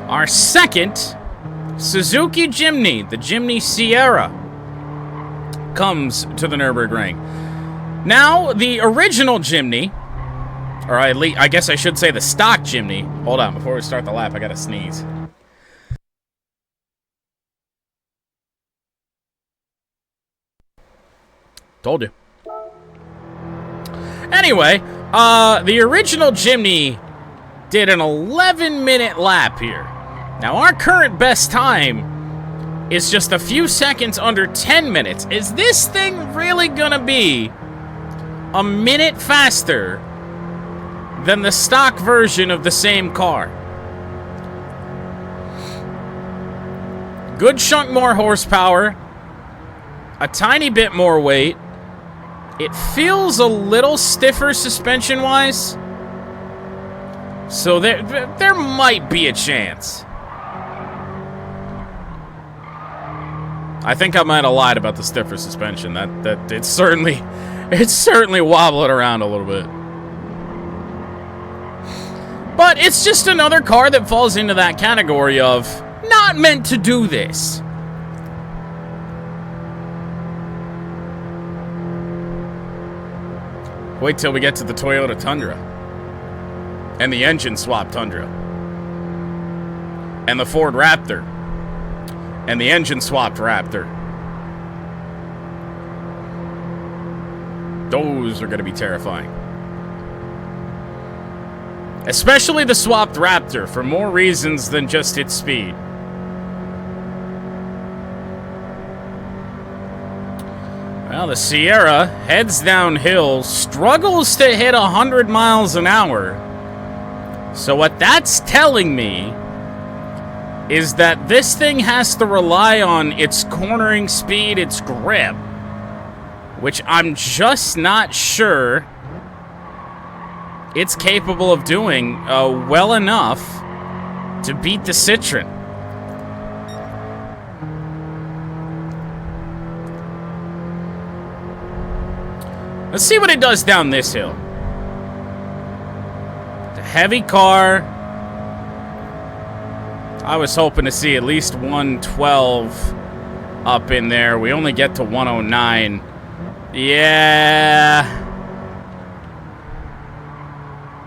our second Suzuki Jimny, the Jimny Sierra, comes to the Nürburgring. Now, the original Jimny, or at least, I guess I should say the stock Jimny. Hold on, before we start the lap, I gotta sneeze. Told you. Anyway, the original Jimny did an 11-minute lap here. Now, our current best time is just a few seconds under 10 minutes. Is this thing really gonna be a minute faster than the stock version of the same car? Good chunk more horsepower, a tiny bit more weight. It feels a little stiffer suspension-wise, so there might be a chance. I think I might have lied about the stiffer suspension. That it's certainly wobbling around a little bit. But it's just another car that falls into that category of not meant to do this. Wait till we get to the Toyota Tundra. And the engine swap Tundra. And the Ford Raptor. And the engine swapped Raptor. Those are going to be terrifying. Especially the swapped Raptor, for more reasons than just its speed. Well, the Sierra heads downhill, struggles to hit 100 miles an hour. So what that's telling me is that this thing has to rely on its cornering speed, its grip, which I'm just not sure it's capable of doing well enough to beat the Citroen. Let's see what it does down this hill. It's a heavy car. I was hoping to see at least 112 up in there. We only get to 109. Yeah.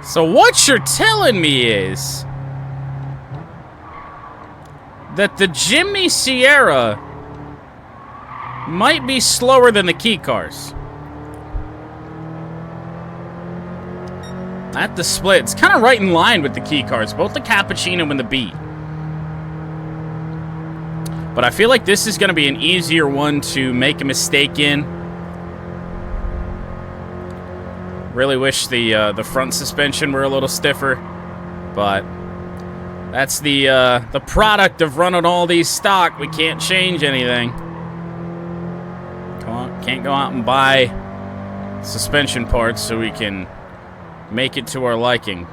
So what you're telling me is that the Jimny Sierra might be slower than the key cars. At the split, it's kind of right in line with the key cars, both the Cappuccino and the Beat. But I feel like this is going to be an easier one to make a mistake in. Really wish the front suspension were a little stiffer, but that's the product of running all these stock. We can't change anything. Come on, can't go out and buy suspension parts so we can make it to our liking.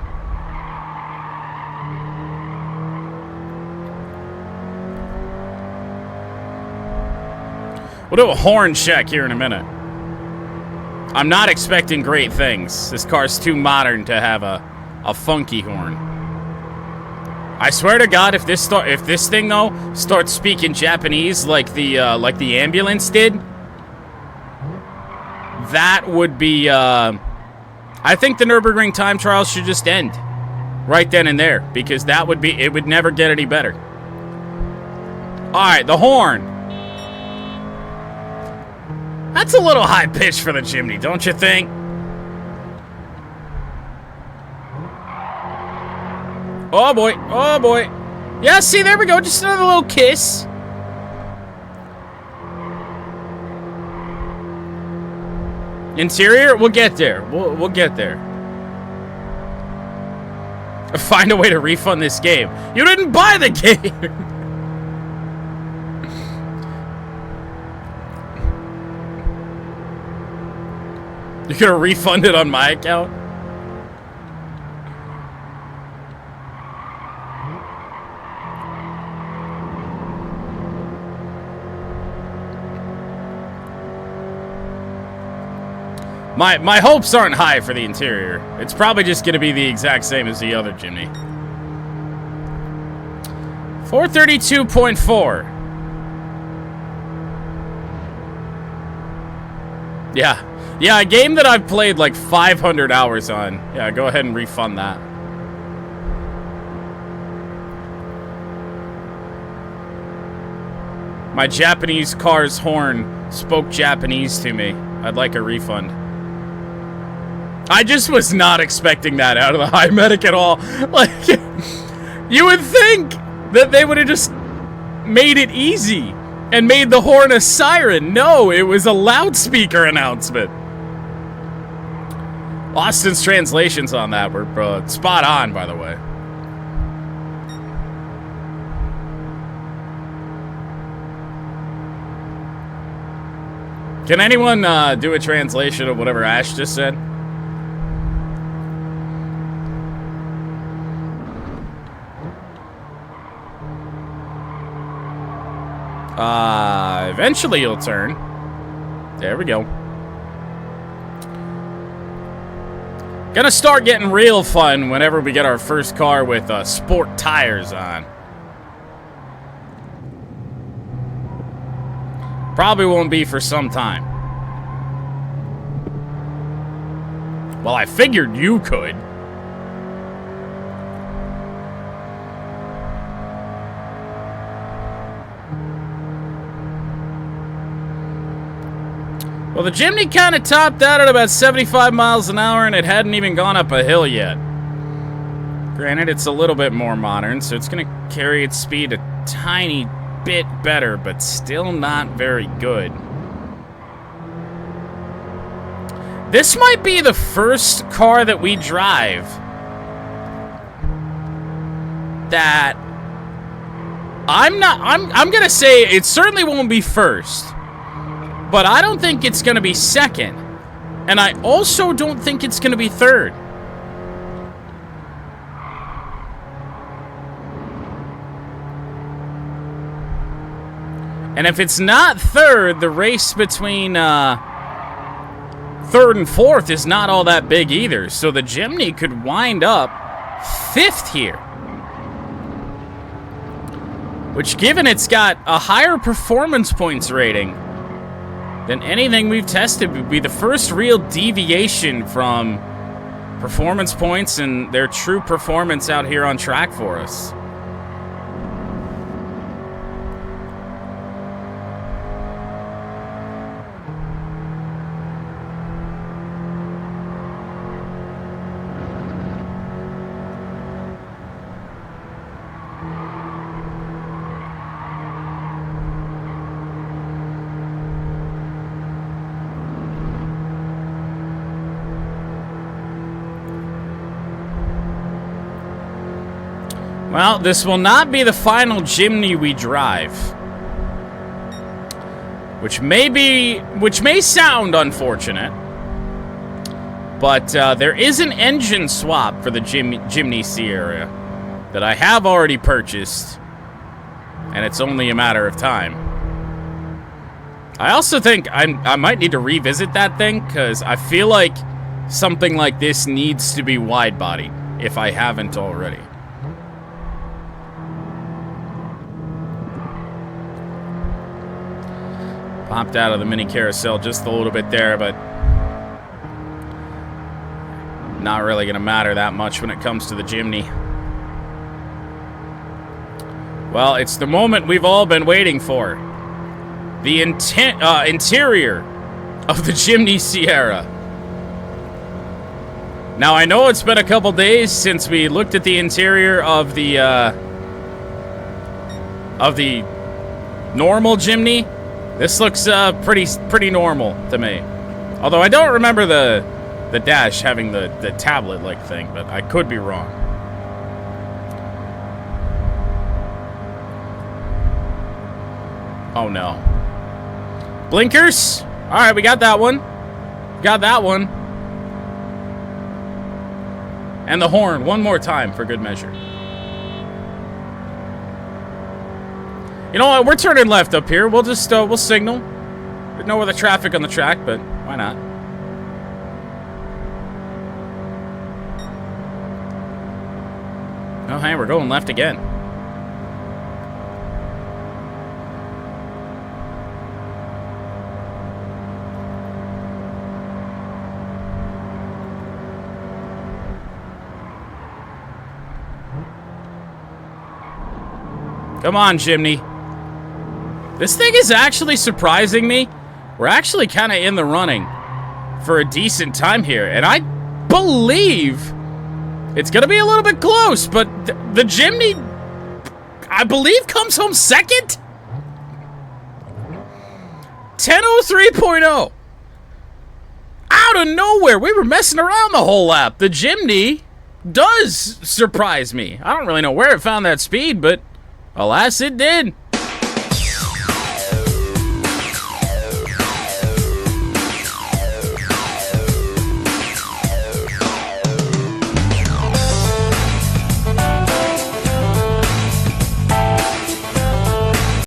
We'll do a horn check here in a minute. I'm not expecting great things. This car's too modern to have a funky horn. I swear to God, if this thing though starts speaking Japanese like the ambulance did, that would be. I think the Nürburgring time trials should just end right then and there, because that would be, it would never get any better. All right, the horn. That's a little high pitch for the Jimny, don't you think? Oh boy, oh boy. Yeah, see, there we go, just another little kiss. Interior, we'll get there. We'll get there. Find a way to refund this game. You didn't buy the game. You're gonna refund it on my account? My hopes aren't high for the interior. It's probably just going to be the exact same as the other Jimny. 432.4. Yeah. Yeah, a game that I've played like 500 hours on. Yeah, go ahead and refund that. My Japanese car's horn spoke Japanese to me. I'd like a refund. I just was not expecting that out of the high medic at all. Like, you would think that they would have just made it easy and made the horn a siren. No, it was a loudspeaker announcement. Austin's translations on that were spot on, by the way. Can anyone do a translation of whatever Ash just said? Eventually you'll turn. There we go. Gonna start getting real fun whenever we get our first car with sport tires on. Probably won't be for some time. Well, I figured you could. Well, the Jimny kind of topped out at about 75 miles an hour, and it hadn't even gone up a hill yet. Granted, it's a little bit more modern, so it's going to carry its speed a tiny bit better, but still not very good. This might be the first car that we drive that I'm going to say it certainly won't be first. But I don't think it's going to be second. And I also don't think it's going to be third. And if it's not third, the race between third and fourth is not all that big either. So the Jimny could wind up fifth here. Which, given it's got a higher performance points rating than anything we've tested, would be the first real deviation from performance points and their true performance out here on track for us. Well, this will not be the final Jimny we drive. Which may sound unfortunate. But there is an engine swap for the Jimny Sierra that I have already purchased. And it's only a matter of time. I also think I might need to revisit that thing, because I feel like something like this needs to be wide-bodied, if I haven't already. Popped out of the mini carousel just a little bit there, but not really going to matter that much when it comes to the Jimny. Well, it's the moment we've all been waiting for. The interior of the Jimny Sierra. Now, I know it's been a couple days since we looked at the interior of the normal Jimny. This looks pretty normal to me. Although I don't remember the dash having the tablet-like thing, but I could be wrong. Oh no. Blinkers? Alright, we got that one. Got that one. And the horn, one more time for good measure. You know what? We're turning left up here. We'll just, we'll signal. There's no other traffic on the track, but why not? Oh, hey, we're going left again. Come on, Jimny. This thing is actually surprising me. We're actually kind of in the running for a decent time here. And I believe it's going to be a little bit close. But the Jimny, I believe, comes home second? 10:03.0. Out of nowhere. We were messing around the whole lap. The Jimny does surprise me. I don't really know where it found that speed, but alas, it did.